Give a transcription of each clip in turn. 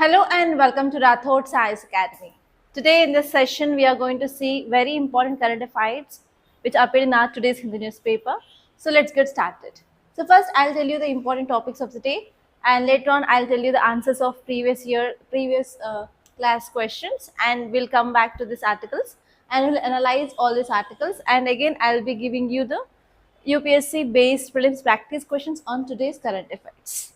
Hello and welcome to Rathod Science Academy. Today in this session we are going to see very important current affairs which appear in our today's Hindu newspaper. So let's get started. So first I'll tell you the important topics of the day, and later on I'll tell you the answers of previous class questions, and we'll come back to these articles and we'll analyze all these articles, and again I'll be giving you the UPSC based prelims practice questions on today's current affairs.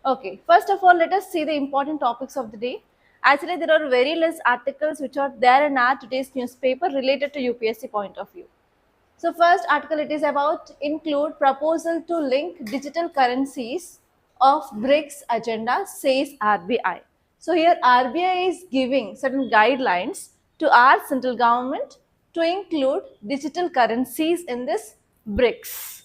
Okay, first of all, let us see the important topics of the day. Actually, there are very less articles which are there in our today's newspaper related to UPSC point of view. So, first article it is about include proposal to link digital currencies of BRICS agenda, says RBI. So, here RBI is giving certain guidelines to our central government to include digital currencies in this BRICS.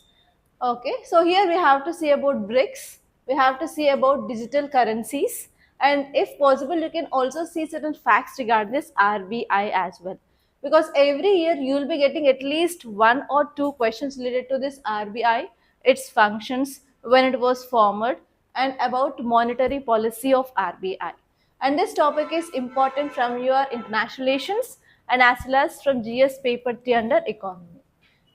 Okay, so here we have to see about BRICS, we have to see about digital currencies, and if possible, you can also see certain facts regarding this RBI as well. Because every year you will be getting at least one or two questions related to this RBI, its functions, when it was formed, and about monetary policy of RBI. And this topic is important from your international relations and as well as from GS paper 3 under economy.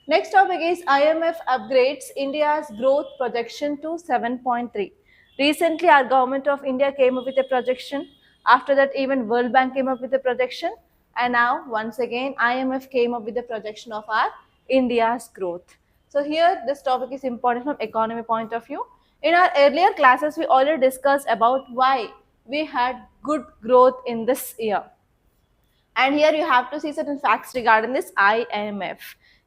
Next topic is IMF upgrades India's growth projection to 7.3. Recently, our government of India came up with a projection. After that, even World Bank came up with a projection. And now, once again, IMF came up with a projection of our India's growth. So here, this topic is important from economy point of view. In our earlier classes, we already discussed about why we had good growth in this year. And here you have to see certain facts regarding this IMF.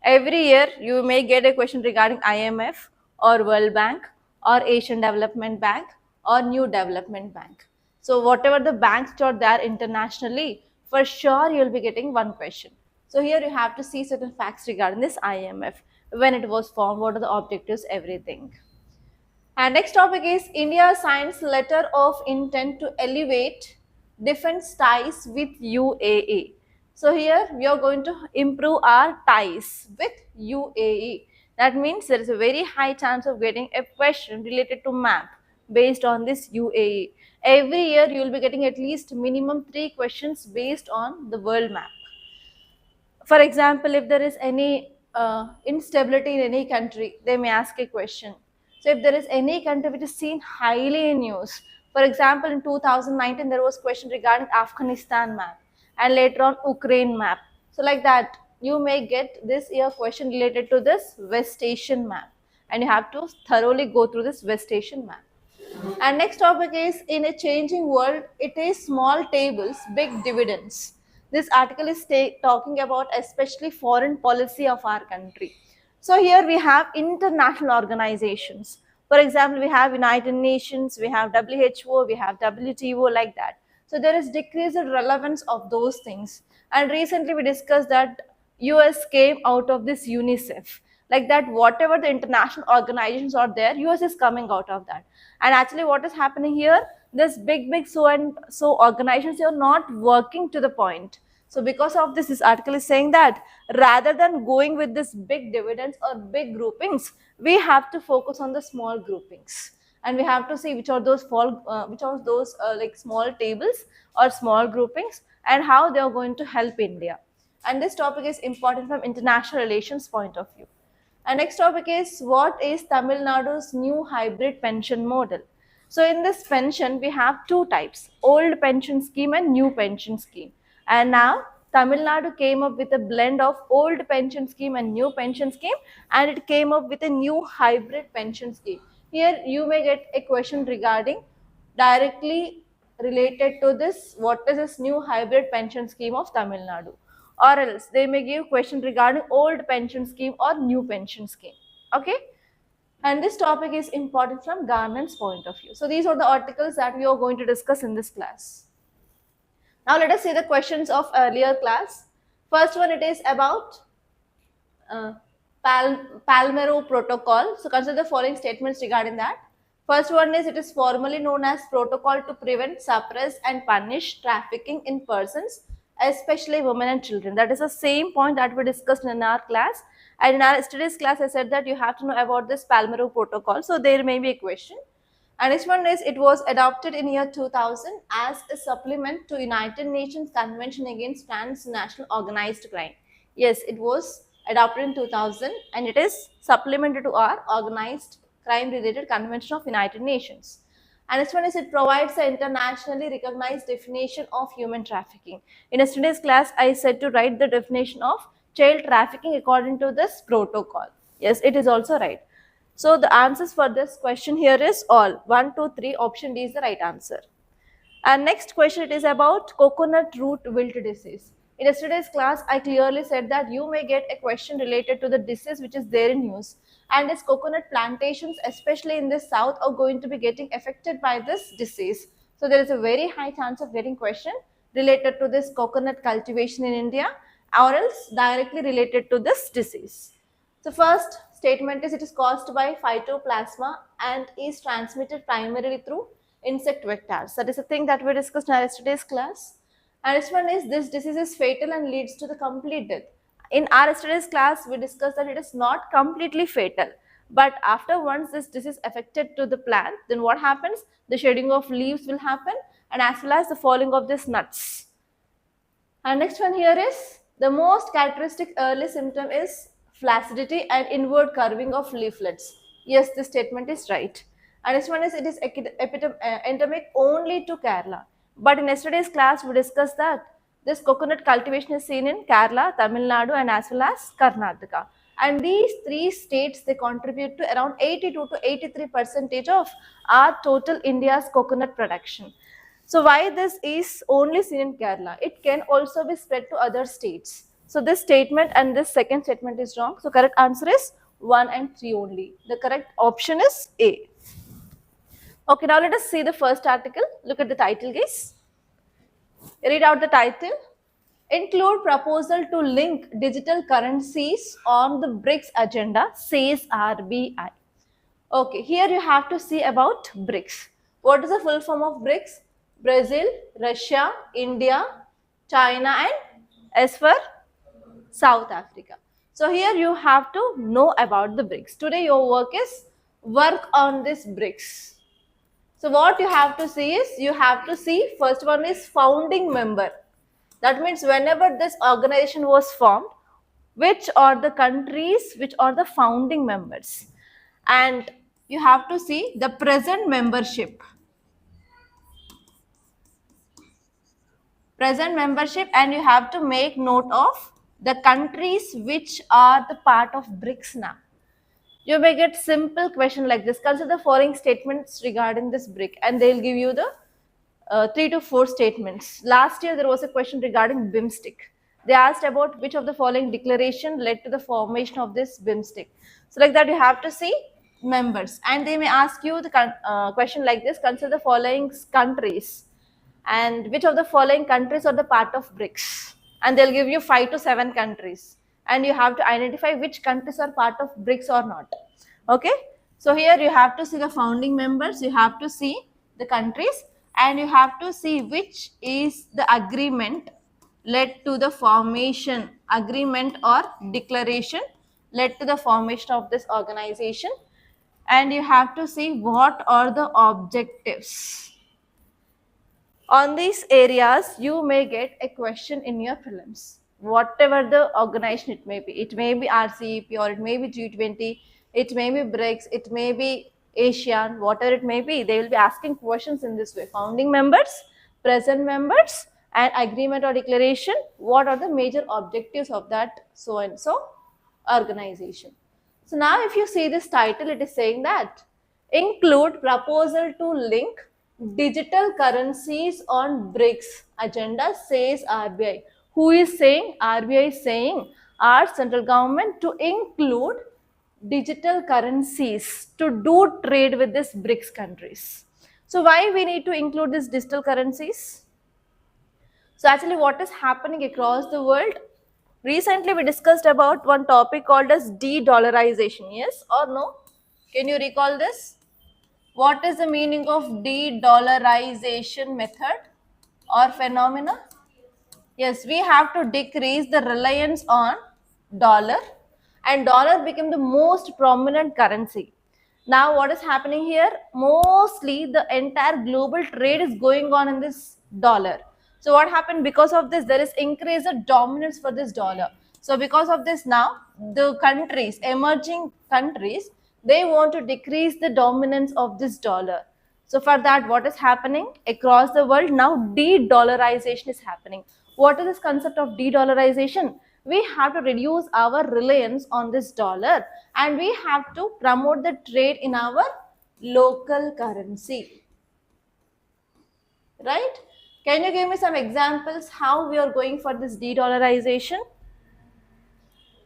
Every year you may get a question regarding IMF or World Bank or Asian Development Bank or New Development Bank. So whatever the banks are there internationally, for sure you will be getting one question. So here you have to see certain facts regarding this IMF, when it was formed, what are the objectives, everything. And next topic is India signs letter of intent to elevate defense ties with UAE. So here we are going to improve our ties with UAE. That means there is a very high chance of getting a question related to map based on this UAE. Every year you will be getting at least minimum 3 questions based on the world map. For example, if there is any instability in any country, they may ask a question. So if there is any country which is seen highly in news, for example, in 2019 there was question regarding Afghanistan map, and later on Ukraine map. So like that, you may get this year question related to this West Asian map, and you have to thoroughly go through this West Asian map. And next topic is in a changing world, it is small tables, big dividends. This article is talking about especially foreign policy of our country. So here we have international organizations. For example, we have United Nations, we have WHO, we have WTO, like that. So there is decreased relevance of those things. And recently we discussed that US came out of this UNICEF. Like that, whatever the international organizations are there, US is coming out of that. And actually what is happening here, this big so and so organizations are not working to the point. So because of this article is saying that rather than going with this big dividends or big groupings, we have to focus on the small groupings, and we have to see which are those like small tables or small groupings and how they are going to help India. And this topic is important from international relations point of view. And next topic is what is Tamil Nadu's new hybrid pension model. So in this pension we have two types, old pension scheme and new pension scheme. And now Tamil Nadu came up with a blend of old pension scheme and new pension scheme, and it came up with a new hybrid pension scheme. Here you may get a question regarding directly related to this, what is this new hybrid pension scheme of Tamil Nadu, or else they may give question regarding old pension scheme or new pension scheme. Okay, and this topic is important from governance point of view. So these are the articles that we are going to discuss in this class. Now let us see the questions of earlier class. First one, it is about Palmero Protocol. So consider the following statements regarding that. First one is, it is formally known as Protocol to prevent, suppress and punish trafficking in persons, especially women and children. That is the same point that we discussed in our class. And in our yesterday's class, I said that you have to know about this Palmero Protocol. So there may be a question. And next one is it was adopted in year 2000 as a supplement to United Nations Convention Against Transnational Organized Crime. Yes, it was adopted in 2000 and it is supplemented to our Organized Crime Related Convention of United Nations. And next one is it provides an internationally recognized definition of human trafficking. In yesterday's class, I said to write the definition of child trafficking according to this protocol. Yes, it is also right. So the answers for this question here is all. 1, 2, 3, option D is the right answer. And next question, it is about coconut root wilt disease. In yesterday's class, I clearly said that you may get a question related to the disease which is there in news. And its coconut plantations, especially in the south, are going to be getting affected by this disease. So there is a very high chance of getting question related to this coconut cultivation in India or else directly related to this disease. So first statement is it is caused by phytoplasma and is transmitted primarily through insect vectors. That is the thing that we discussed in yesterday's class. And this one is this disease is fatal and leads to the complete death. In our yesterday's class, we discussed that it is not completely fatal. But after once this disease affected to the plant, then what happens? The shedding of leaves will happen and as well as the falling of these nuts. And next one here is the most characteristic early symptom is flaccidity and inward curving of leaflets. Yes, this statement is right. And this one is it is endemic only to Kerala. But in yesterday's class, we discussed that this coconut cultivation is seen in Kerala, Tamil Nadu, and as well as Karnataka. And these three states, they contribute to around 82 to 83% of our total India's coconut production. So why this is only seen in Kerala? It can also be spread to other states. So this statement and this second statement is wrong. So correct answer is 1 and 3 only. The correct option is A. Okay, now let us see the first article. Look at the title, guys. Read out the title. Include proposal to link digital currencies on the BRICS agenda, says RBI. Okay, here you have to see about BRICS. What is the full form of BRICS? Brazil, Russia, India, China, and as for South Africa. So here you have to know about the BRICS. Today your work is work on this BRICS. So what you have to see is, you have to see first one is founding member. That means whenever this organization was formed, which are the countries which are the founding members. And you have to see the present membership. Present membership, and you have to make note of the countries which are the part of BRICS now. You may get simple question like this. Consider the following statements regarding this BRIC and they will give you the 3 to 4 statements. Last year there was a question regarding BIMSTEC. They asked about which of the following declaration led to the formation of this BIMSTEC. So like that you have to see members, and they may ask you the question like this. Consider the following countries and which of the following countries are the part of BRICS, and they'll give you 5 to 7 countries. And you have to identify which countries are part of BRICS or not. Okay, so here you have to see the founding members, you have to see the countries, and you have to see which is the agreement led to the formation, agreement or declaration led to the formation of this organization, and you have to see what are the objectives. On these areas, you may get a question in your prelims. Whatever the organization it may be RCEP or it may be G20, it may be BRICS, it may be ASEAN, whatever it may be, they will be asking questions in this way. Founding members, present members, and agreement or declaration, what are the major objectives of that so and so organization. So now if you see this title, it is saying that include proposal to link digital currencies on BRICS agenda, says RBI. Who is saying? RBI is saying our central government to include digital currencies to do trade with these BRICS countries. So why we need to include these digital currencies? So actually what is happening across the world? Recently we discussed about one topic called as de-dollarization. Yes or no? Can you recall this? What is the meaning of de-dollarization method or phenomena? Yes, we have to decrease the reliance on dollar, and dollar became the most prominent currency. Now what is happening here? Mostly the entire global trade is going on in this dollar. So what happened? Because of this, there is increased dominance for this dollar. So because of this, now the countries, emerging countries, they want to decrease the dominance of this dollar. So for that, what is happening across the world? Now de-dollarization is happening. What is this concept of de-dollarization? We have to reduce our reliance on this dollar, and we have to promote the trade in our local currency. Right? Can you give me some examples how we are going for this de-dollarization?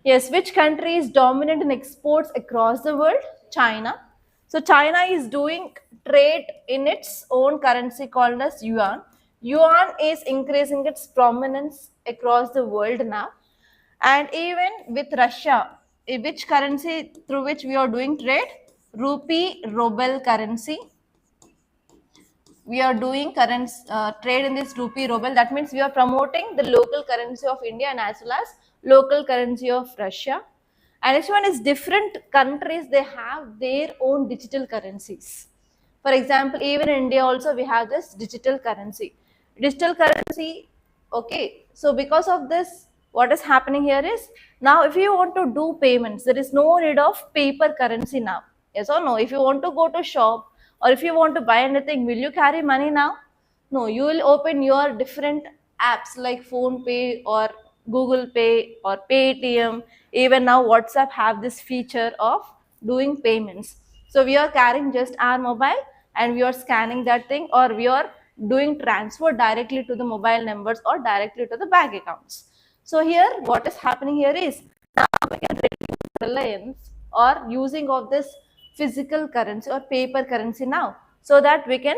Yes, which country is dominant in exports across the world? China. So China is doing trade in its own currency called as yuan. Yuan is increasing its prominence across the world now. And even with Russia, which currency through which we are doing trade? Rupee ruble currency. We are doing trade in this rupee ruble. That means we are promoting the local currency of India and as well as local currency of Russia. And next one is different countries, they have their own digital currencies. For example, even in India also we have this digital currency. Digital currency, okay. So because of this, what is happening here is, now if you want to do payments, there is no need of paper currency now. Yes or no? If you want to go to shop or if you want to buy anything, will you carry money now? No, you will open your different apps like Phone Pay or Google Pay or Paytm. Even now WhatsApp have this feature of doing payments. So we are carrying just our mobile and we are scanning that thing, or we are doing transfer directly to the mobile numbers or directly to the bank accounts. So here what is happening here is, now we can reduce reliance or using of this physical currency or paper currency now, so that we can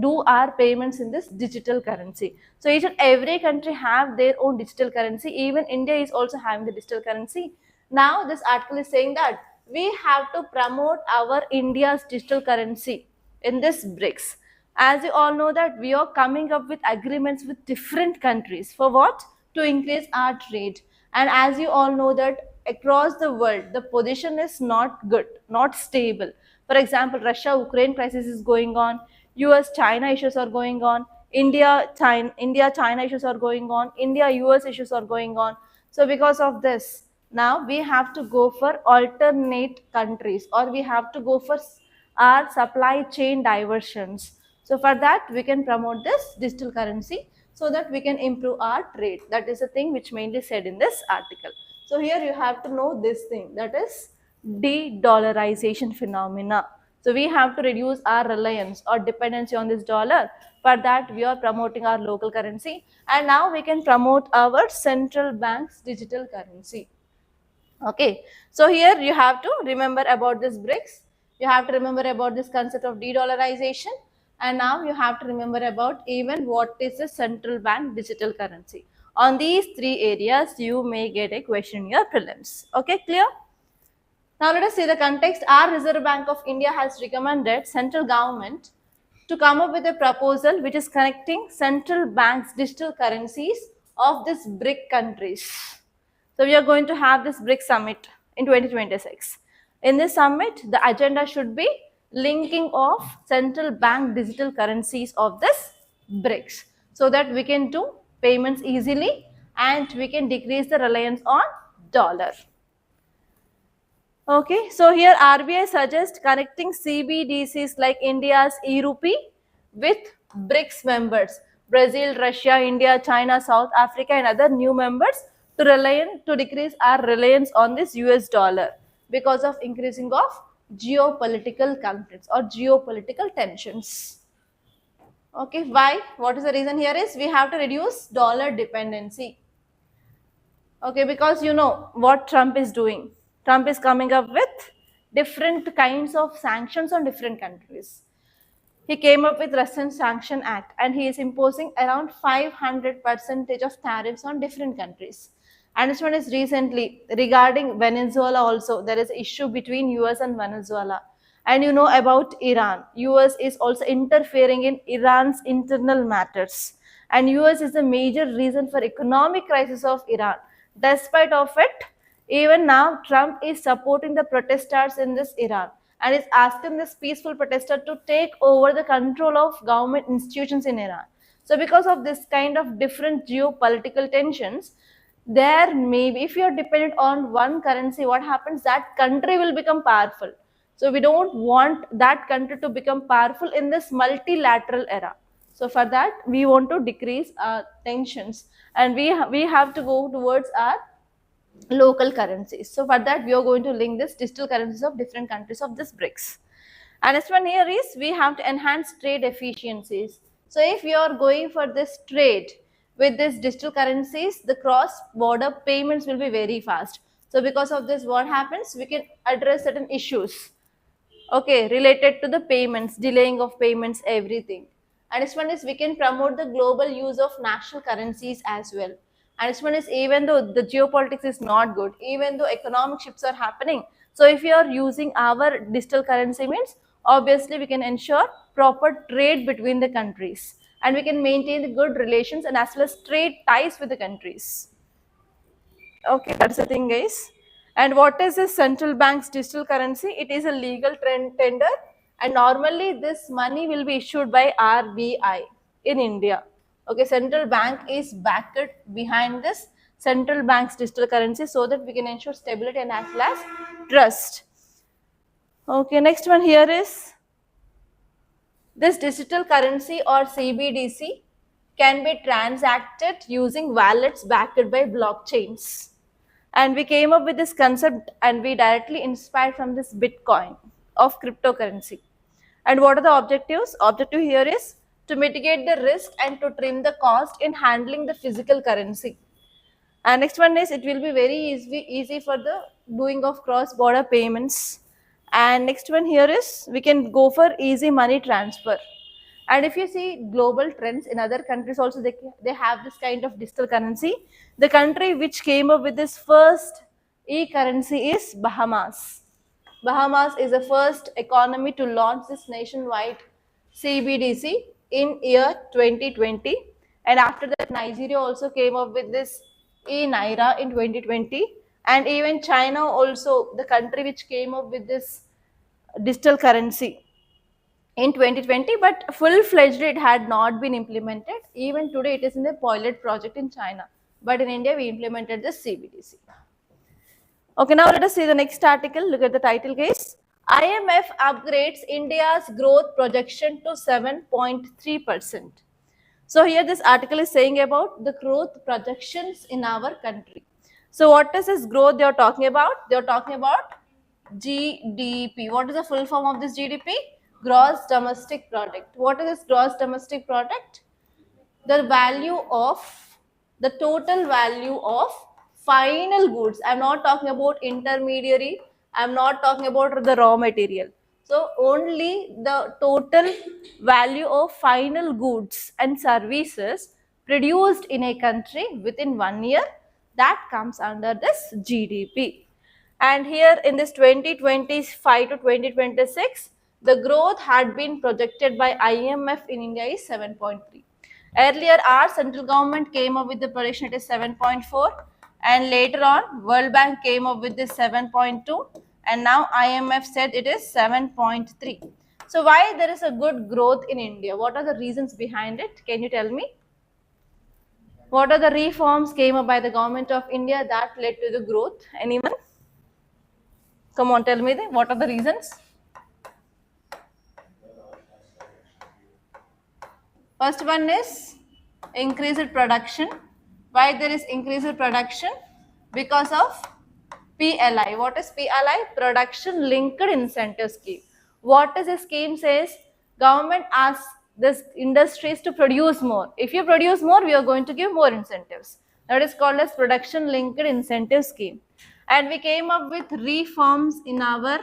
do our payments in this digital currency. So each and every country have their own digital currency. Even India is also having the digital currency. Now this article is saying that we have to promote our India's digital currency in this BRICS. As you all know that we are coming up with agreements with different countries for what? To increase our trade. And as you all know that across the world, the position is not good, not stable. For example, Russia-Ukraine crisis is going on, US-China issues are going on, India-China issues are going on, India-US issues are going on. So because of this, now we have to go for alternate countries, or we have to go for our supply chain diversions. So for that, we can promote this digital currency so that we can improve our trade. That is the thing which mainly said in this article. So here you have to know this thing, that is de-dollarization phenomena. So we have to reduce our reliance or dependency on this dollar. For that, we are promoting our local currency, and now we can promote our central bank's digital currency. Okay, so here you have to remember about this BRICS. You have to remember about this concept of de-dollarization, and now you have to remember about even what is the central bank digital currency. On these three areas, you may get a question in your prelims. Okay, clear? Now let us see the context. Our Reserve Bank of India has recommended central government to come up with a proposal which is connecting central banks' digital currencies of these BRIC countries. So we are going to have this BRIC summit in 2026. In this summit, the agenda should be linking of central bank digital currencies of this BRICS, so that we can do payments easily and we can decrease the reliance on dollar. Okay, so here RBI suggests connecting CBDCs like India's e-rupee with BRICS members, Brazil, Russia, India, China, South Africa and other new members to decrease our reliance on this US dollar because of increasing of geopolitical conflicts or geopolitical tensions. Okay, why? What is the reason here is we have to reduce dollar dependency. Okay, because you know what Trump is doing. Trump is coming up with different kinds of sanctions on different countries. He came up with Russian Sanction Act and he is imposing around 500% of tariffs on different countries. And this one is recently regarding Venezuela also. There is an issue between US and Venezuela. And you know about Iran. US is also interfering in Iran's internal matters. And US is a major reason for economic crisis of Iran. Despite of it, even now Trump is supporting the protesters in this Iran. and is asking this peaceful protester to take over the control of government institutions in Iran. So because of this kind of different geopolitical tensions, there may be, if you are dependent on one currency, what happens, that country will become powerful. So we don't want that country to become powerful in this multilateral era. So for that, we want to decrease our tensions, and we have to go towards our local currencies. So for that, we are going to link this digital currencies of different countries of this BRICS. And next one here is we have to enhance trade efficiencies. So if you are going for this trade with this digital currencies, the cross-border payments will be very fast. So because of this, what happens? We can address certain issues, okay, related to the payments, delaying of payments, everything. And this one is we can promote the global use of national currencies as well. And this one is, even though the geopolitics is not good, even though economic shifts are happening, so if you are using our digital currency means, obviously we can ensure proper trade between the countries, and we can maintain the good relations and as well as trade ties with the countries. Okay, that's the thing, guys. And what is the central bank's digital currency? It is a legal tender, and normally this money will be issued by RBI in India. Okay, central bank is backed behind this central bank's digital currency so that we can ensure stability and as well as trust. Okay, next one here is this digital currency or CBDC can be transacted using wallets backed by blockchains. And we came up with this concept and we directly inspired from this Bitcoin of cryptocurrency. And what are the objectives? Objective here is to mitigate the risk and to trim the cost in handling the physical currency. And next one is it will be very easy for the doing of cross-border payments. And next one here is we can go for easy money transfer. And if you see global trends in other countries also, they have this kind of digital currency. The country which came up with this first e-currency is Bahamas. Bahamas is the first economy to launch this nationwide CBDC in year 2020. And after that, Nigeria also came up with this e-Naira in 2020. And even China also, the country which came up with this digital currency in 2020, but full-fledged it had not been implemented. Even today it is in the pilot project in China, but in India we implemented this CBDC. Okay, now let us see the next article. Look at the title, guys. IMF upgrades India's growth projection to 7.3%. So here this article is saying about the growth projections in our country. So what is this growth they are talking about? They are talking about GDP. What is the full form of this GDP? Gross domestic product. What is this gross domestic product? The value of, the total value of final goods. I'm not talking about intermediary. I'm not talking about the raw material. So only the total value of final goods and services produced in a country within 1 year, that comes under this GDP. And here in this 2025 to 2026, the growth had been projected by IMF in India is 7.3. Earlier, our central government came up with the projection, it is 7.4, and later on, World Bank came up with this 7.2, and now IMF said it is 7.3. So why there is a good growth in India? What are the reasons behind it? Can you tell me? What are the reforms came up by the government of India that led to the growth? Anyone? Come on, tell me what are the reasons? First one is increased production. Why there is increased production? Because of PLI. What is PLI? Production Linked Incentive Scheme. What is the scheme says? Government asks this industries to produce more. If you produce more, we are going to give more incentives. That is called as Production Linked Incentive Scheme. And we came up with reforms in our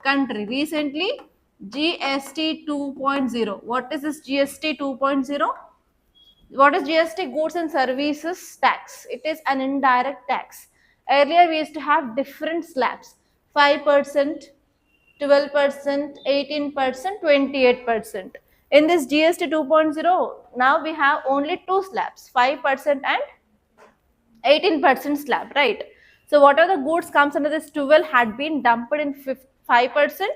country recently. GST 2.0. What is this GST 2.0? What is GST? Goods and Services Tax. It is an indirect tax. Earlier we used to have different slabs, 5%, 12%, 18%, 28%. In this GST 2.0, now we have only two slabs, 5% and 18% slab, right? So what are the goods comes under this 12 had been dumped in 5%,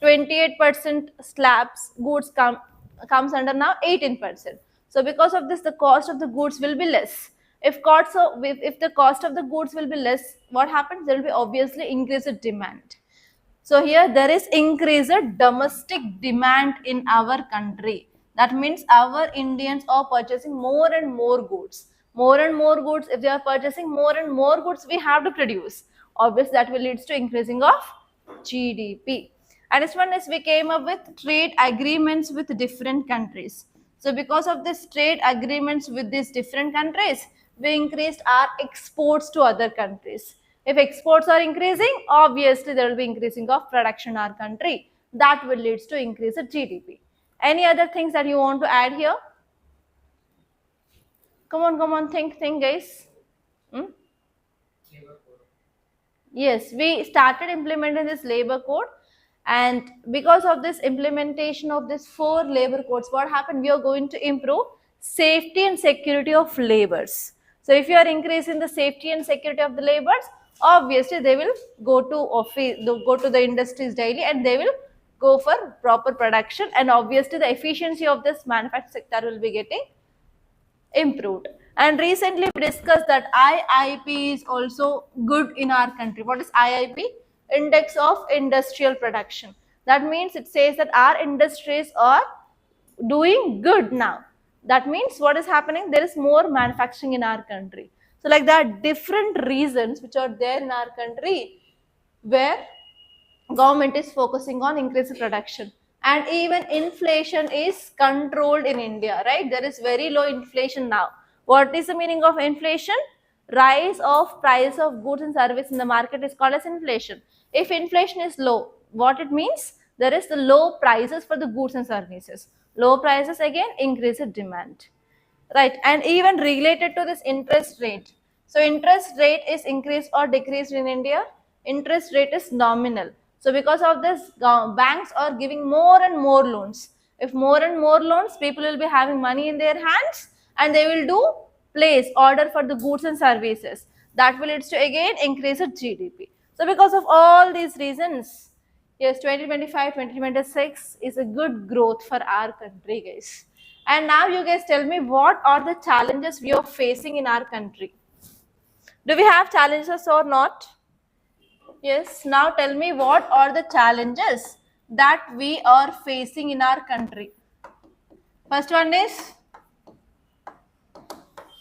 28% slabs goods comes under now 18%. So because of this, the cost of the goods will be less. If the cost of the goods will be less, what happens? There will be obviously increased demand. So here there is increased domestic demand in our country. That means our Indians are purchasing more and more goods. More and more goods, if they are purchasing more and more goods, we have to produce. Obviously, that will lead to increasing of GDP. And this one is we came up with trade agreements with different countries. So because of this trade agreements with these different countries, we increased our exports to other countries. If exports are increasing, obviously there will be increasing of production in our country. That will lead to increase in GDP. Any other things that you want to add here? Come on, think guys. Hmm? Yes, we started implementing this labor code, and because of this implementation of this 4 labor codes, what happened? We are going to improve safety and security of labors. So if you are increasing the safety and security of the labors, obviously they will go to office, go to the industries daily, and they will go for proper production, and obviously the efficiency of this manufacturing sector will be getting improved. And recently we discussed that IIP is also good in our country. What is IIP? Index of Industrial Production. That means it says that our industries are doing good now. That means what is happening? There is more manufacturing in our country. So like that, different reasons which are there in our country where government is focusing on increasing production. And even inflation is controlled in India, right? There is very low inflation now. What is the meaning of inflation? Rise of price of goods and services in the market is called as inflation. If inflation is low, what it means? There is the low prices for the goods and services. Low prices again increase in demand, right? And even related to this interest rate. So interest rate is increased or decreased in India. Interest rate is nominal. So because of this, banks are giving more and more loans. If more and more loans, people will be having money in their hands, and they will do place order for the goods and services. That will lead to again increase of GDP. So because of all these reasons, yes, 2025, 2026 is a good growth for our country, guys. And now you guys tell me, what are the challenges we are facing in our country? Do we have challenges or not? Yes, now tell me, what are the challenges that we are facing in our country? First one is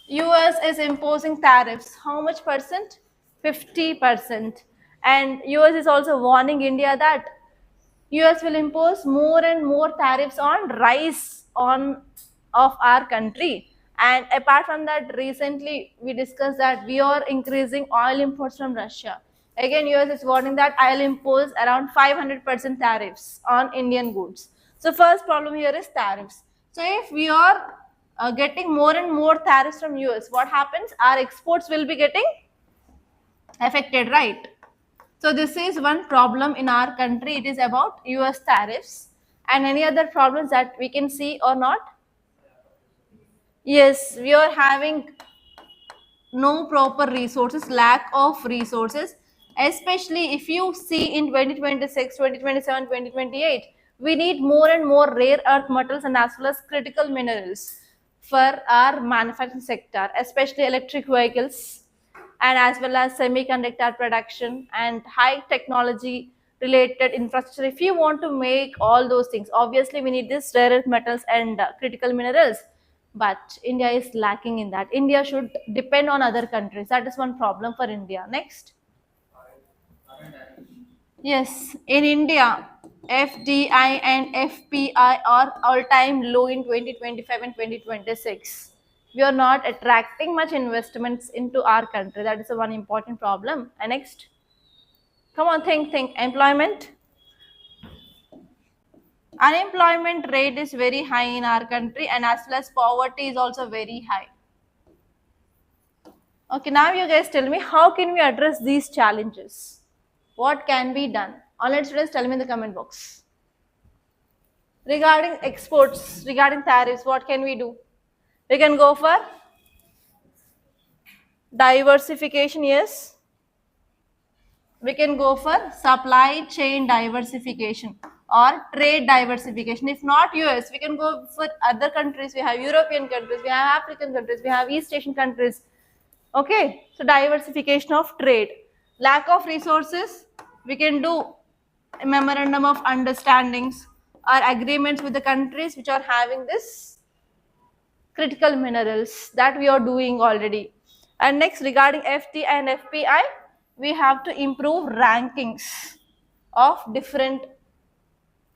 US is imposing tariffs. How much percent? 50%. And US is also warning India that US will impose more and more tariffs on rice of our country. And apart from that, recently we discussed that we are increasing oil imports from Russia. Again, US is warning that I'll impose around 500% tariffs on Indian goods. So first problem here is tariffs. So if we are getting more and more tariffs from US, what happens? Our exports will be getting affected, right? So this is one problem in our country. It is about US tariffs. And any other problems that we can see or not? Yes, we are having no proper resources, lack of resources, especially if you see in 2026, 2027, 2028, we need more and more rare earth metals and as well as critical minerals for our manufacturing sector, especially electric vehicles and as well as semiconductor production and high technology related infrastructure. If you want to make all those things, obviously we need this rare earth metals and critical minerals, but India is lacking in that. India should depend on other countries. That is one problem for India. Next. Yes, in India, FDI and FPI are all-time low in 2025 and 2026. We are not attracting much investments into our country. That is a one important problem. And next, come on, think. Employment. Unemployment rate is very high in our country, and as well as poverty is also very high. Okay, now you guys tell me, how can we address these challenges? What can be done? Online students, tell me in the comment box. Regarding exports, regarding tariffs, what can we do? We can go for diversification, yes. We can go for supply chain diversification. or trade diversification. If not US, we can go for other countries. We have European countries, we have African countries, we have East Asian countries. Okay, so diversification of trade. Lack of resources, we can do a memorandum of understandings or agreements with the countries which are having this critical minerals that we are doing already. And next, regarding FT and FPI, we have to improve rankings of different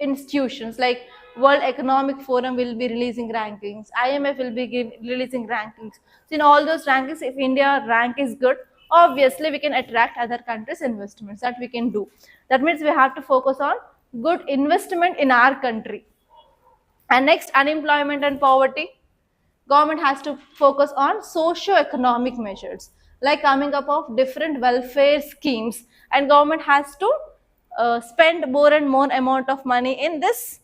institutions, like World Economic Forum will be releasing rankings, IMF will be releasing rankings. So in all those rankings, if India rank is good, obviously we can attract other countries' investments. That we can do. That means we have to focus on good investment in our country. And next, unemployment and poverty. Government has to focus on socio-economic measures, like coming up of different welfare schemes, and government has to spend more and more amount of money in this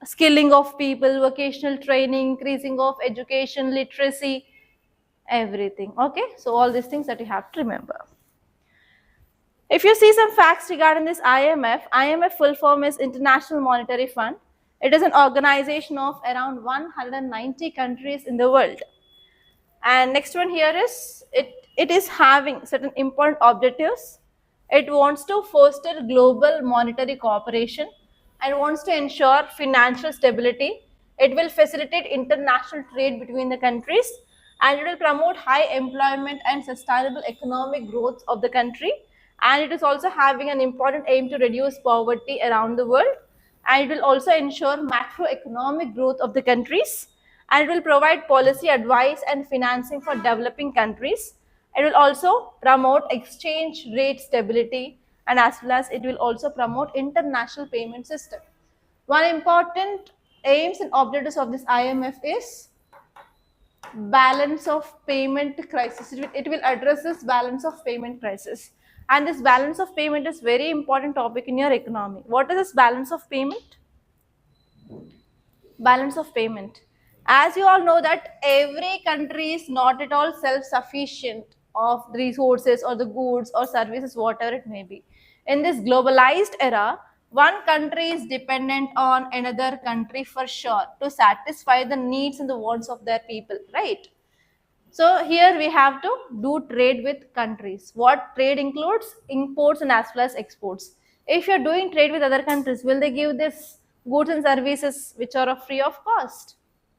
skilling of people, vocational training, increasing of education, literacy, everything. Okay, so all these things that you have to remember. If you see some facts regarding this IMF full form is International Monetary Fund. It is an organization of around 190 countries in the world. And next one here is, it is having certain important objectives. It wants to foster global monetary cooperation and wants to ensure financial stability. It will facilitate international trade between the countries, and it will promote high employment and sustainable economic growth of the country. And it is also having an important aim to reduce poverty around the world, and it will also ensure macroeconomic growth of the countries, and it will provide policy advice and financing for developing countries. It will also promote exchange rate stability, and as well as it will also promote international payment system. One important aims and objectives of this IMF is balance of payment crisis. It will address this balance of payment crisis. And this balance of payment is very important topic in your economy. What is this balance of payment? Balance of payment. As you all know that every country is not at all self-sufficient of the resources or the goods or services, whatever it may be. In this globalized era, one country is dependent on another country for sure to satisfy the needs and the wants of their people, right? So here we have to do trade with countries. What trade includes? Imports and as well as exports. If you're doing trade with other countries, will they give this goods and services which are free of cost?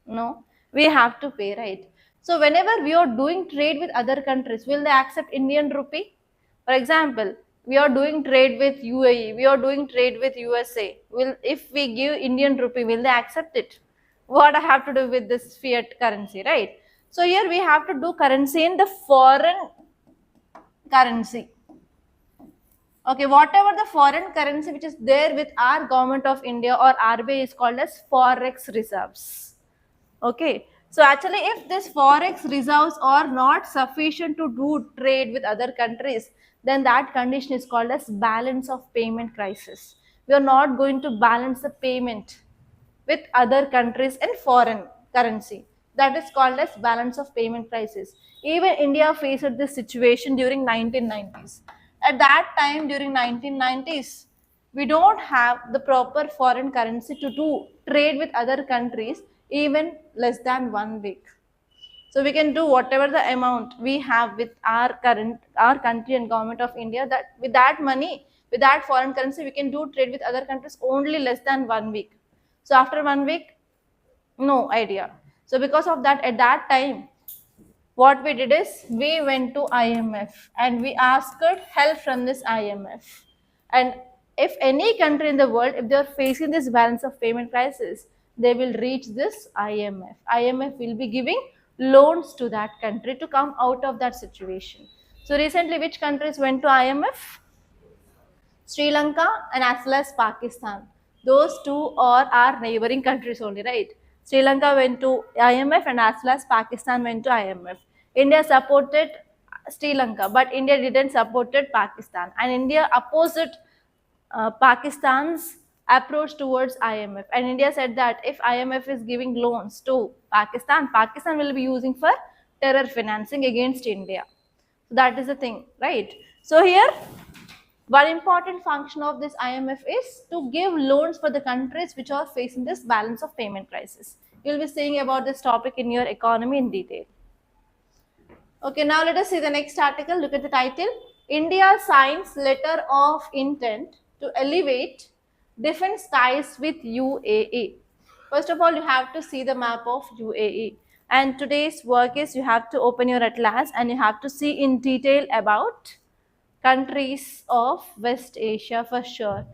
No, we have to pay, right? So whenever we are doing trade with other countries, will they accept Indian rupee? For example, we are doing trade with UAE, we are doing trade with USA. Will, if we give Indian rupee, will they accept it? What I have to do with this fiat currency, right? So here we have to do currency in the foreign currency. Okay, whatever the foreign currency which is there with our government of India or RBI is called as forex reserves. Okay, so actually if this forex reserves are not sufficient to do trade with other countries, then that condition is called as balance of payment crisis. We are not going to balance the payment with other countries in foreign currency. That is called as balance of payment crisis. Even India faced this situation during 1990s. At that time, during 1990s, we don't have the proper foreign currency to do trade with other countries even less than 1 week. So we can do whatever the amount we have with our country and government of India, that with that money, with that foreign currency, we can do trade with other countries only less than 1 week. So after 1 week, no idea. So because of that, at that time, what we did is we went to IMF and we asked help from this IMF. And if any country in the world, if they are facing this balance of payment crisis, they will reach this IMF. IMF will be giving loans to that country to come out of that situation. So recently, which countries went to IMF? Sri Lanka and as well as Pakistan. Those two are our neighboring countries only, right? Sri Lanka went to IMF and as well as Pakistan went to IMF. India supported Sri Lanka, but India didn't supported Pakistan, and India opposed Pakistan's approach towards IMF. And India said that if IMF is giving loans to Pakistan, Pakistan will be using for terror financing against India. So that is the thing, right? So here One important function of this IMF is to give loans for the countries which are facing this balance of payment crisis. You'll be seeing about this topic in your economy in detail. Okay, now let us see the next article. Look at the title. India signs letter of intent to elevate defense ties with UAE. First of all, you have to see the map of UAE. And today's work is you have to open your atlas and you have to see in detail about countries of West Asia for sure.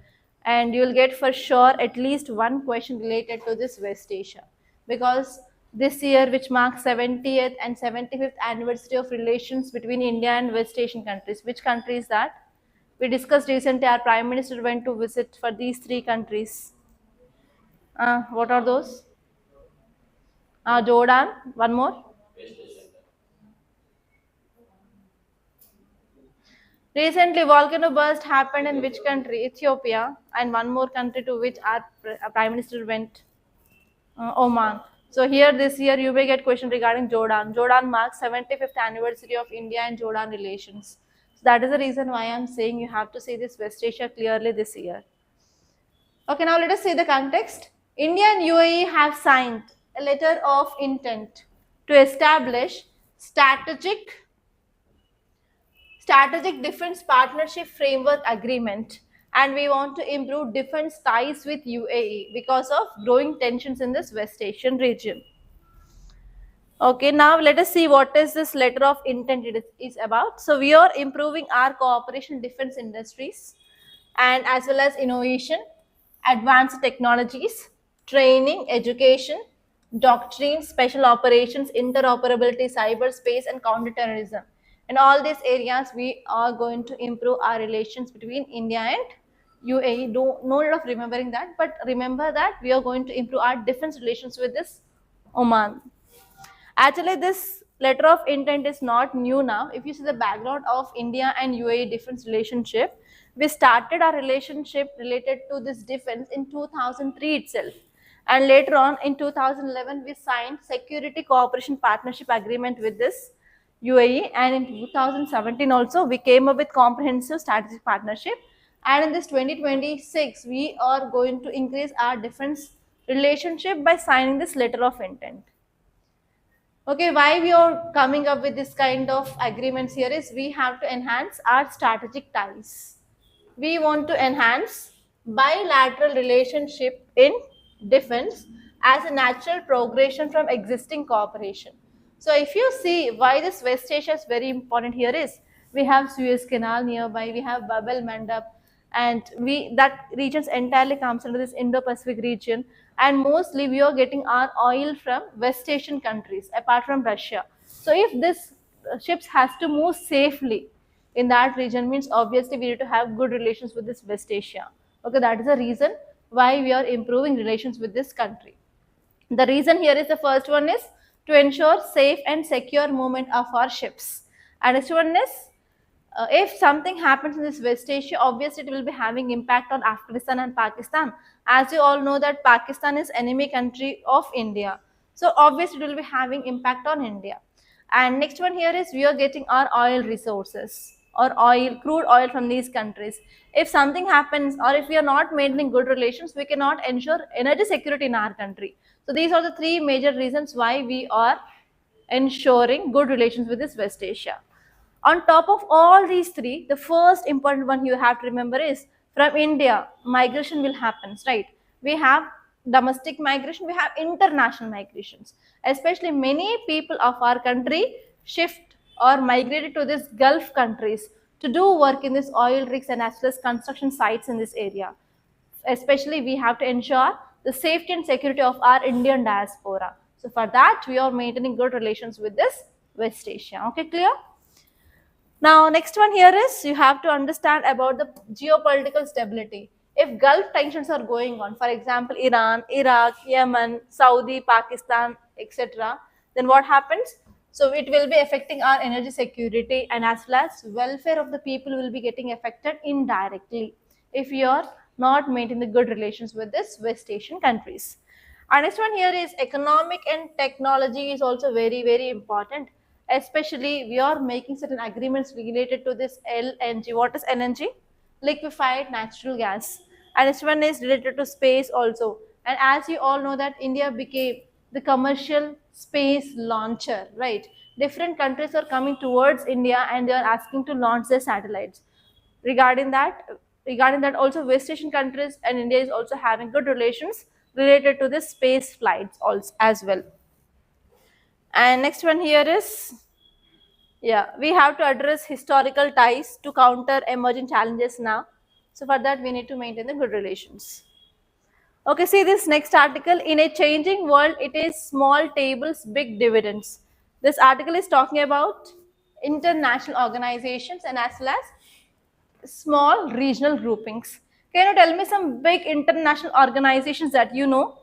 And you'll get for sure at least one question related to this West Asia. Because this year, which marks 70th and 75th anniversary of relations between India and West Asian countries. Which country is that? We discussed recently, our Prime Minister went to visit for these three countries. What are those? Jordan, one more. Recently, volcano burst happened in which country? Ethiopia, and one more country to which our Prime Minister went, Oman. So here this year you may get question regarding Jordan. Jordan marks 75th anniversary of India and Jordan relations. So that is the reason why I am saying you have to see this West Asia clearly this year. Okay, now let us see the context. India and UAE have signed a letter of intent to establish strategic defense partnership framework agreement, and we want to improve defense ties with UAE because of growing tensions in this West Asian region. Okay, now let us see what is this letter of intent is about. So we are improving our cooperation defense industries and as well as innovation, advanced technologies, training, education, doctrine, special operations, interoperability, cyberspace and counterterrorism. In all these areas, we are going to improve our relations between India and UAE. No need of remembering that, but remember that we are going to improve our defense relations with this Oman. Actually, this letter of intent is not new now. If you see the background of India and UAE defense relationship, we started our relationship related to this defense in 2003 itself. And later on in 2011, we signed Security Cooperation Partnership Agreement with this UAE. And in 2017 also, we came up with comprehensive strategic partnership. And in this 2026, we are going to increase our defense relationship by signing this letter of intent. Okay, why we are coming up with this kind of agreements here is we have to enhance our strategic ties. We want to enhance bilateral relationship in defense as a natural progression from existing cooperation. So if you see why this West Asia is very important here is we have Suez Canal nearby, we have Bab el Mandab, and that regions entirely comes under this Indo-Pacific region, and mostly we are getting our oil from West Asian countries apart from Russia. So if this ships has to move safely in that region, means obviously we need to have good relations with this West Asia. Okay, that is the reason why we are improving relations with this country. The reason here is the first one is to ensure safe and secure movement of our ships. And next one is if something happens in this West Asia, obviously it will be having impact on Afghanistan and Pakistan. As you all know that Pakistan is enemy country of India. So obviously it will be having impact on India. And next one here is we are getting our oil resources or crude oil from these countries. If something happens or if we are not maintaining good relations, we cannot ensure energy security in our country. So these are the three major reasons why we are ensuring good relations with this West Asia. On top of all these three, the first important one you have to remember is from India, migration will happen, right? We have domestic migration, we have international migrations. Especially many people of our country shift or migrated to these Gulf countries to do work in this oil rigs and as well as construction sites in this area. Especially we have to ensure the safety and security of our Indian diaspora. So for that, we are maintaining good relations with this West Asia. Okay, clear? Now, next one here is you have to understand about the geopolitical stability. If Gulf tensions are going on, for example, Iran, Iraq, Yemen, Saudi, Pakistan, etc., then what happens? So it will be affecting our energy security and as well as welfare of the people will be getting affected indirectly if you are not maintaining good relations with this West Asian countries. Our next one here is economic and technology is also very, very important. Especially we are making certain agreements related to this LNG. What is LNG? liquefied natural gas. And this one is related to space also. And as you all know that India became the commercial space launcher, right? Different countries are coming towards India and they are asking to launch their satellites. Regarding that, regarding that also West Asian countries and India is also having good relations related to the space flights also as well. And next one here is, yeah, we have to address historical ties to counter emerging challenges now. So for that, we need to maintain the good relations. Okay, see this next article. In a changing world, it is small tables, big dividends. This article is talking about international organizations and as well as small regional groupings. Can you tell me some big international organizations that you know?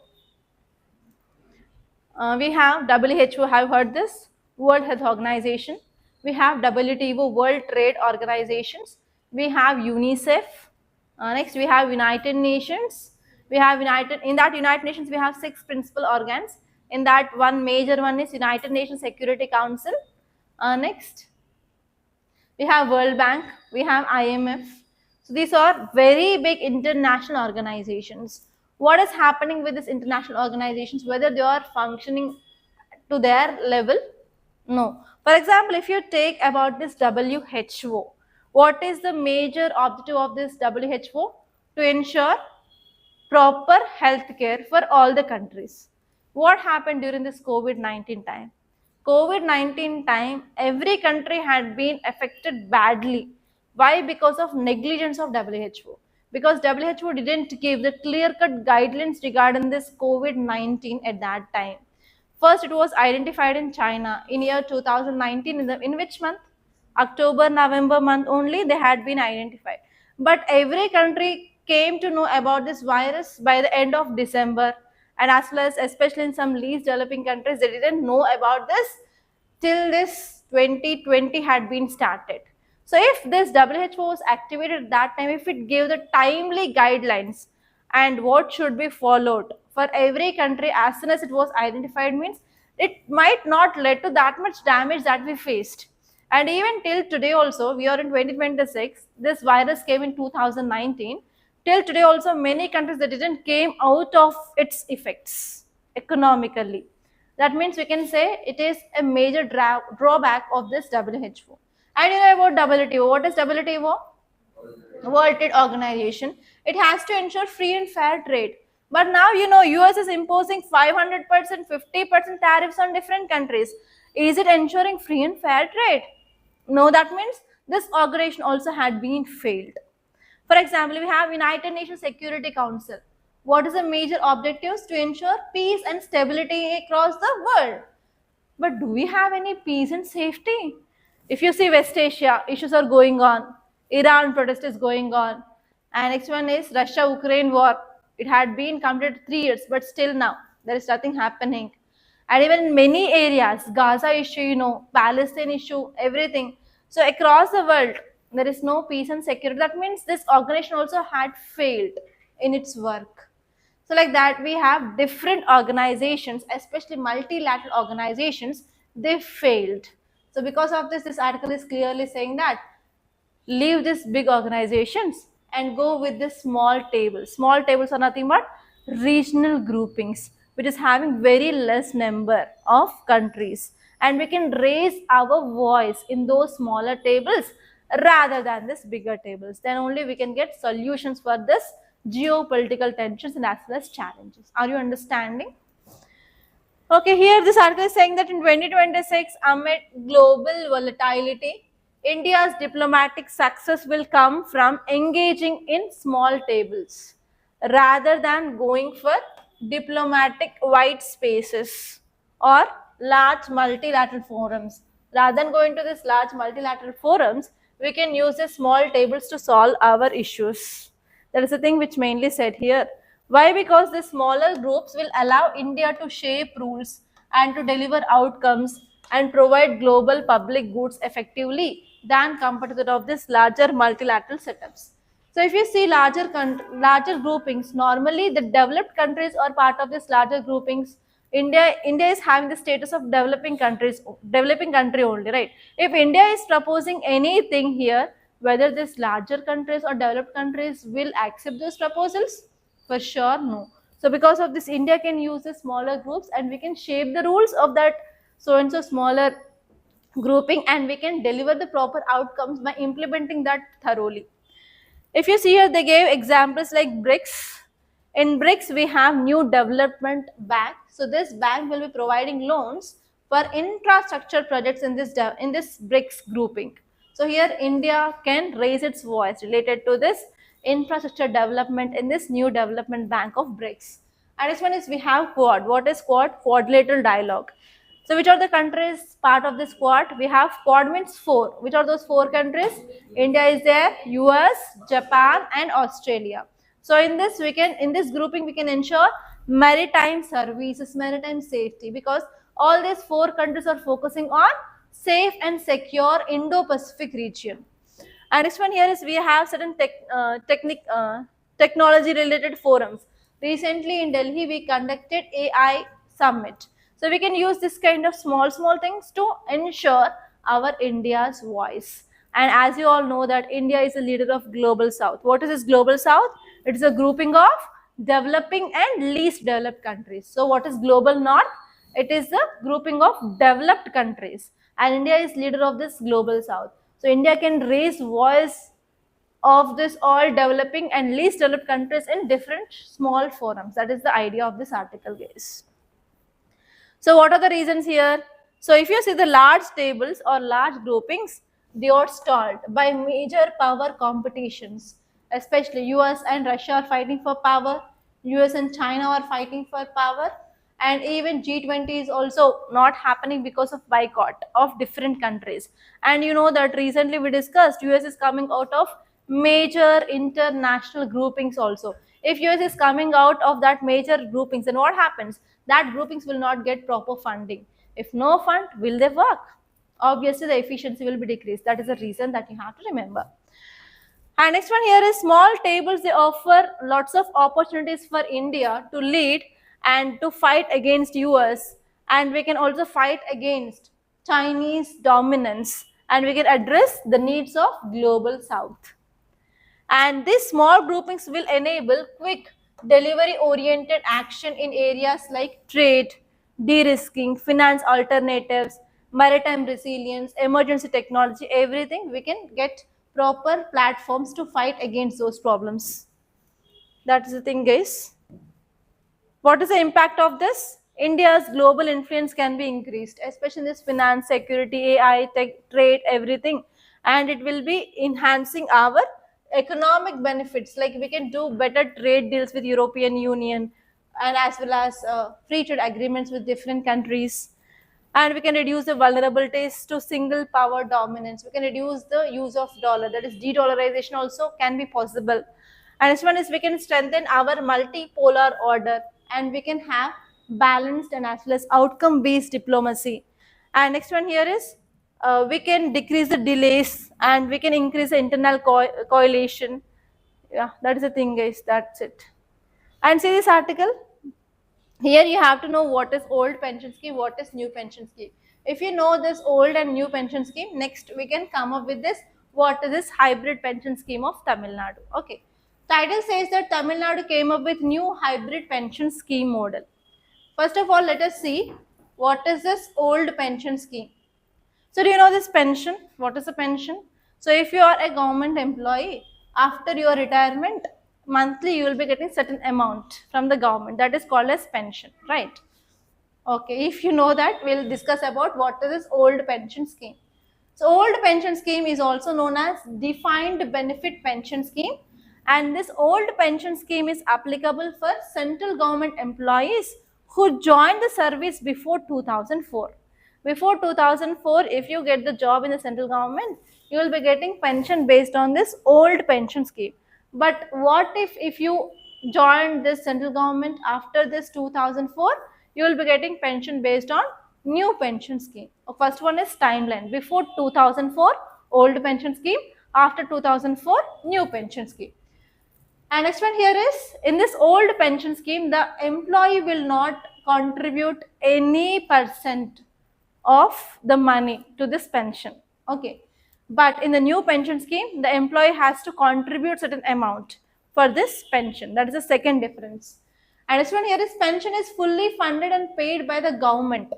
We have WHO, have heard this? World Health Organization. We have WTO, World Trade Organizations. We have UNICEF. Next, we have United Nations. We have in that United Nations, we have 6 principal organs. In that, one major one is United Nations Security Council. Next, we have World Bank. We have IMF. So these are very big international organizations. What is happening with these international organizations, whether they are functioning to their level? No. For example, if you take about this WHO, what is the major objective of this WHO? To ensure proper health care for all the countries. What happened during this COVID-19 time? COVID-19 time, every country had been affected badly. Why? Because of negligence of WHO. Because WHO didn't give the clear-cut guidelines regarding this COVID-19 at that time. First, it was identified in China in year 2019. In which month? October, November month only they had been identified. But every country came to know about this virus by the end of December, and as well as especially in some least developing countries, they didn't know about this till this 2020 had been started. So if this WHO was activated at that time, if it gave the timely guidelines and what should be followed for every country as soon as it was identified, means it might not lead to that much damage that we faced. And even till today also, we are in 2026, this virus came in 2019. Till today also, many countries that didn't came out of its effects economically. That means we can say it is a major drawback of this WHO. And you know about WTO. What is WTO? World Trade Organization. It has to ensure free and fair trade. But now you know US is imposing 500%, 50% tariffs on different countries. Is it ensuring free and fair trade? No, that means this organization also had been failed. For example, we have United Nations Security Council. What is the major objectives? To ensure peace and stability across the world. But do we have any peace and safety? If you see West Asia, issues are going on. Iran protest is going on. And next one is Russia-Ukraine war. It had been completed 3 years, but still now there is nothing happening. And even in many areas, Gaza issue, you know, Palestine issue, everything. So across the world, there is no peace and security. That means this organization also had failed in its work. So like that, we have different organizations, especially multilateral organizations, they failed. So because of this, this article is clearly saying that leave these big organizations and go with the small tables. Small tables are nothing but regional groupings, which is having very less number of countries. And we can raise our voice in those smaller tables rather than this bigger tables. Then only we can get solutions for this geopolitical tensions and as well as challenges. Are you understanding? Okay, here this article is saying that in 2026, amid global volatility, India's diplomatic success will come from engaging in small tables rather than going for diplomatic white spaces or large multilateral forums. Rather than going to these large multilateral forums, we can use the small tables to solve our issues. That is the thing which mainly said here. Why? Because the smaller groups will allow India to shape rules and to deliver outcomes and provide global public goods effectively than compared to that of this larger multilateral setups. So if you see larger groupings, normally the developed countries are part of this larger groupings. India is having the status of developing country only, right? If India is proposing anything here, whether these larger countries or developed countries will accept those proposals? For sure, no. So because of this, India can use the smaller groups and we can shape the rules of that so and so smaller grouping, and we can deliver the proper outcomes by implementing that thoroughly. If you see here, they gave examples like BRICS. In BRICS, we have New Development Bank. So this bank will be providing loans for infrastructure projects in this BRICS grouping. So here India can raise its voice related to this infrastructure development in this New Development Bank of BRICS. And this one is we have Quad. What is Quad? Quadrilateral dialogue. So which are the countries part of this Quad? We have Quad means 4. Which are those 4 countries? India is there, US, Japan and Australia. So in this grouping we can ensure maritime services, maritime safety, because all these 4 countries are focusing on safe and secure Indo-Pacific region. And this one here is we have certain technology related forums. Recently in Delhi we conducted AI summit. So we can use this kind of small things to ensure our India's voice. And as you all know that India is a leader of Global South. What is this Global South? It is a grouping of developing and least developed countries. So what is Global North? It is a grouping of developed countries. And India is leader of this Global South. So India can raise voice of this all developing and least developed countries in different small forums. That is the idea of this article, guys. So what are the reasons here? So if you see the large tables or large groupings, they are stalled by major power competitions, especially US and Russia are fighting for power, US and China are fighting for power, and even G20 is also not happening because of boycott of different countries. And you know that recently we discussed US is coming out of major international groupings also. If US is coming out of that major groupings, then what happens? That groupings will not get proper funding. If no fund, will they work? Obviously the efficiency will be decreased. That is the reason that you have to remember. And next one here is small tables. They offer lots of opportunities for India to lead and to fight against US, and we can also fight against Chinese dominance, and we can address the needs of Global South. And these small groupings will enable quick delivery oriented action in areas like trade, de-risking, finance alternatives, maritime resilience, emergency technology, everything. We can get proper platforms to fight against those problems. That is the thing, guys. What is the impact of this? India's global influence can be increased, especially in this finance, security, AI, tech, trade, everything. And it will be enhancing our economic benefits. Like we can do better trade deals with European Union, and as well as free trade agreements with different countries. And we can reduce the vulnerabilities to single power dominance. We can reduce the use of dollar, that is de-dollarization also can be possible. And this one is we can strengthen our multipolar order, and we can have balanced and as well as outcome based diplomacy. And next one here is we can decrease the delays and we can increase the internal coalition. Yeah, that is the thing, guys. That's it. And see this article. Here you have to know what is old pension scheme, what is new pension scheme. If you know this old and new pension scheme, next we can come up with this, what is this hybrid pension scheme of Tamil Nadu. Okay. Title says that Tamil Nadu came up with new hybrid pension scheme model. First of all, let us see what is this old pension scheme. So do you know this pension? What is a pension? So if you are a government employee, after your retirement, monthly you will be getting certain amount from the government, that is called as pension, right? Okay, if you know that, we'll discuss about what is this old pension scheme. So old pension scheme is also known as defined benefit pension scheme, and this old pension scheme is applicable for central government employees who joined the service before 2004. Before 2004, if you get the job in the central government, you will be getting pension based on this old pension scheme. But what if you joined this central government after this 2004, you will be getting pension based on new pension scheme. First one is timeline. Before 2004, old pension scheme. After 2004, new pension scheme. And next one here is, in this old pension scheme, the employee will not contribute any percent of the money to this pension. Okay. But in the new pension scheme, the employee has to contribute certain amount for this pension. That is the second difference. And this one here is pension is fully funded and paid by the government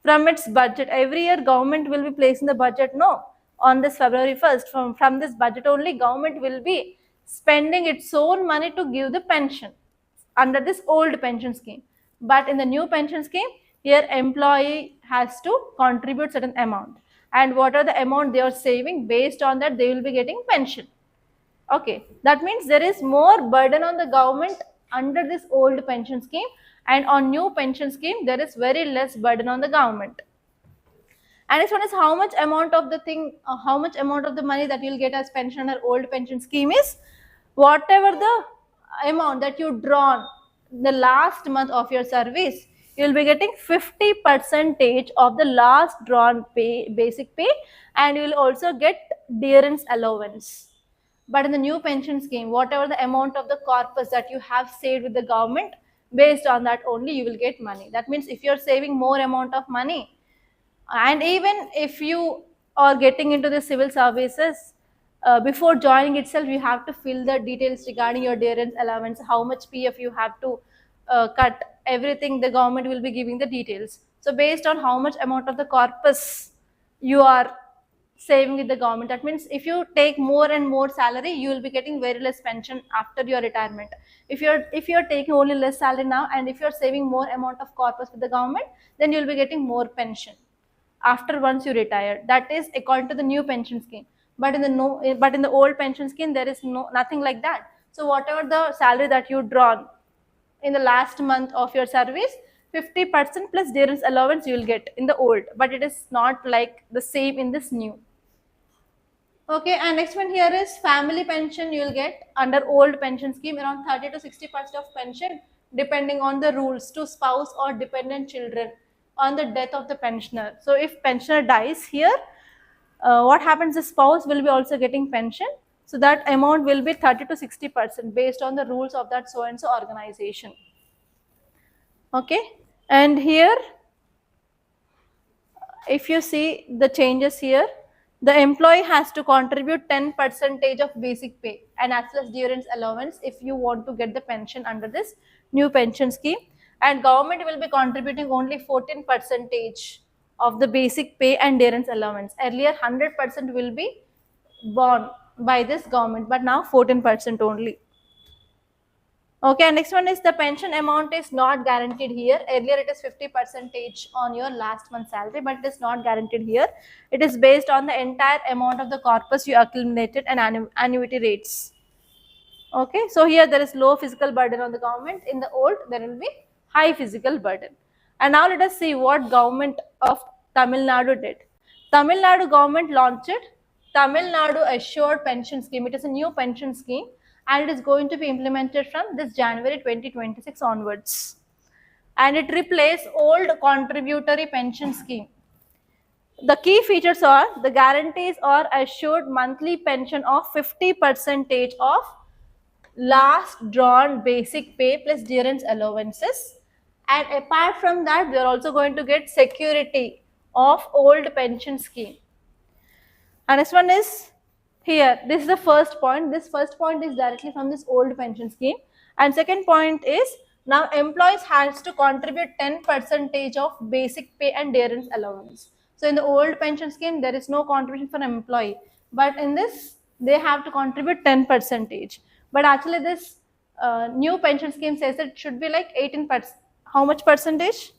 from its budget. Every year government will be placing the budget, no, on this February 1st. From this budget only, government will be spending its own money to give the pension under this old pension scheme. But in the new pension scheme, here employee has to contribute certain amount, and what are the amount they are saving, based on that they will be getting pension. Okay, that means there is more burden on the government under this old pension scheme, and on new pension scheme there is very less burden on the government. And this one is how much amount of the thing, how much amount of the money that you'll get as pension under old pension scheme is whatever the amount that you drawn the last month of your service, you will be getting 50% of the last drawn pay, basic pay, and you will also get dearance allowance. But in the new pension scheme, whatever the amount of the corpus that you have saved with the government, based on that only you will get money. That means if you're saving more amount of money, and even if you are getting into the civil services, before joining itself, you have to fill the details regarding your dearance allowance, how much PF you have to cut, everything the government will be giving the details. So based on how much amount of the corpus you are saving with the government, that means if you take more and more salary, you will be getting very less pension after your retirement. If you're taking only less salary now, and if you're saving more amount of corpus with the government, then you will be getting more pension after once you retire. That is according to the new pension scheme. But in the old pension scheme, there is nothing like that. So whatever the salary that you drawn in the last month of your service, 50% plus dearance allowance you will get in the old, but it is not like the same in this new. Okay, and next one here is family pension. You will get under old pension scheme around 30 to 60% of pension, depending on the rules, to spouse or dependent children on the death of the pensioner. So if pensioner dies here, what happens, the spouse will be also getting pension. So that amount will be 30 to 60% based on the rules of that so and so organization. Okay, and here if you see the changes here, the employee has to contribute 10% of basic pay and as well as dearance allowance if you want to get the pension under this new pension scheme, and government will be contributing only 14% of the basic pay and dearance allowance. Earlier 100% will be borne by this government, but now 14% only. Okay, and next one is the pension amount is not guaranteed here. Earlier it is 50% on your last month's salary, but it is not guaranteed here. It is based on the entire amount of the corpus you accumulated and annuity rates. Okay, so here there is low physical burden on the government. In the old, there will be high physical burden. And now let us see what government of Tamil Nadu did. Tamil Nadu government launched Tamil Nadu Assured Pension Scheme. It is a new pension scheme, and it is going to be implemented from this January 2026 onwards. And it replaced old contributory pension scheme. The key features are the guarantees are assured monthly pension of 50% of last drawn basic pay plus dearance allowances, and apart from that they are also going to get security of old pension scheme. And this one is here, this is the first point. This first point is directly from this old pension scheme, and second point is now employees has to contribute 10% of basic pay and dearance allowance. So in the old pension scheme there is no contribution for an employee, but in this they have to contribute 10%. But actually this new pension scheme says that it should be like 18%. How much percentage?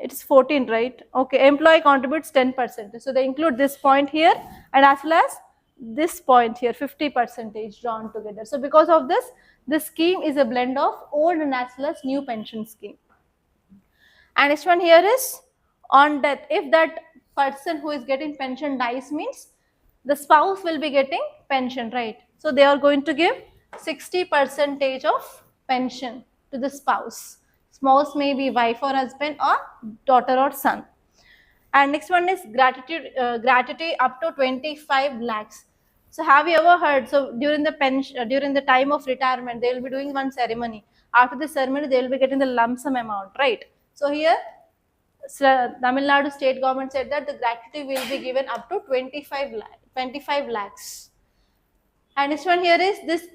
It's 14, right? Okay, employee contributes 10%. So they include this point here and as well as this point here, 50% drawn together. So because of this, this scheme is a blend of old and as well as new pension scheme. And next one here is on death. If that person who is getting pension dies, means the spouse will be getting pension, right? So they are going to give 60% of pension to the spouse. Spouse may be wife or husband or daughter or son. And next one is gratuity up to 25 lakhs. So have you ever heard, so during the pension, during the time of retirement, they will be doing one ceremony. After the ceremony, they will be getting the lump sum amount, right? So here Tamil Nadu state government said that the gratuity will be given up to 25 lakhs. And this one here is this.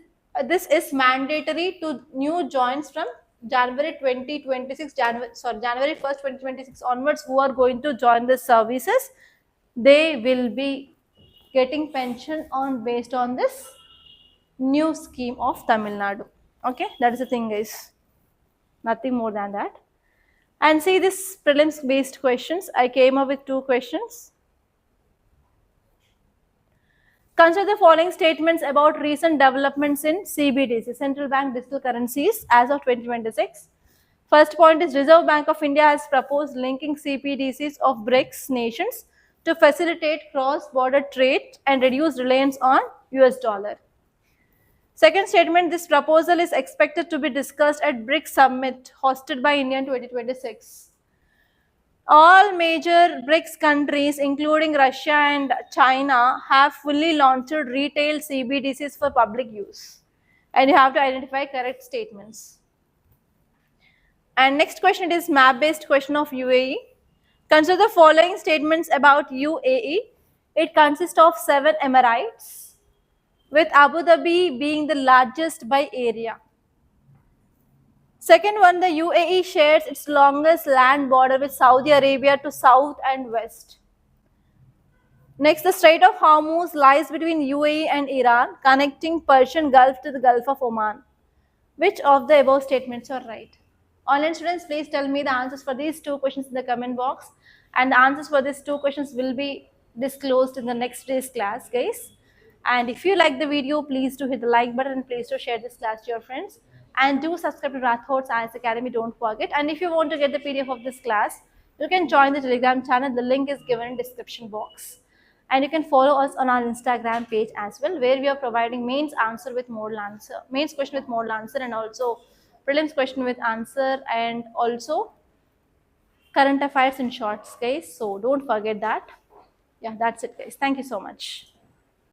This is mandatory to new joins from January 2026. January 1st, 2026 onwards, who are going to join the services, they will be getting pension on based on this new scheme of Tamil Nadu. Okay, that is the thing, guys. Nothing more than that. And see this prelims based questions. I came up with 2 questions. Consider the following statements about recent developments in CBDC, central bank digital currencies, as of 2026. First point is Reserve Bank of India has proposed linking CBDCs of BRICS nations to facilitate cross-border trade and reduce reliance on US dollar. Second statement, this proposal is expected to be discussed at BRICS Summit hosted by India in 2026. All major BRICS countries, including Russia and China, have fully launched retail CBDCs for public use. And you have to identify correct statements. And next question is map-based question of UAE. Consider the following statements about UAE. It consists of 7 emirates, with Abu Dhabi being the largest by area. Second one, the UAE shares its longest land border with Saudi Arabia to south and west. Next, the Strait of Hormuz lies between UAE and Iran, connecting Persian Gulf to the Gulf of Oman. Which of the above statements are right? Online students, please tell me the answers for these 2 questions in the comment box. And the answers for these 2 questions will be disclosed in the next day's class, guys. And if you like the video, please do hit the like button and please do share this class to your friends. And do subscribe to Rathod's IAS Academy, don't forget. And if you want to get the PDF of this class, you can join the Telegram channel. The link is given in description box. And you can follow us on our Instagram page as well, where we are providing mains answer with model answer, mains question with model answer, and also prelims question with answer, and also current affairs in shorts, guys. So don't forget that. Yeah, that's it, guys. Thank you so much.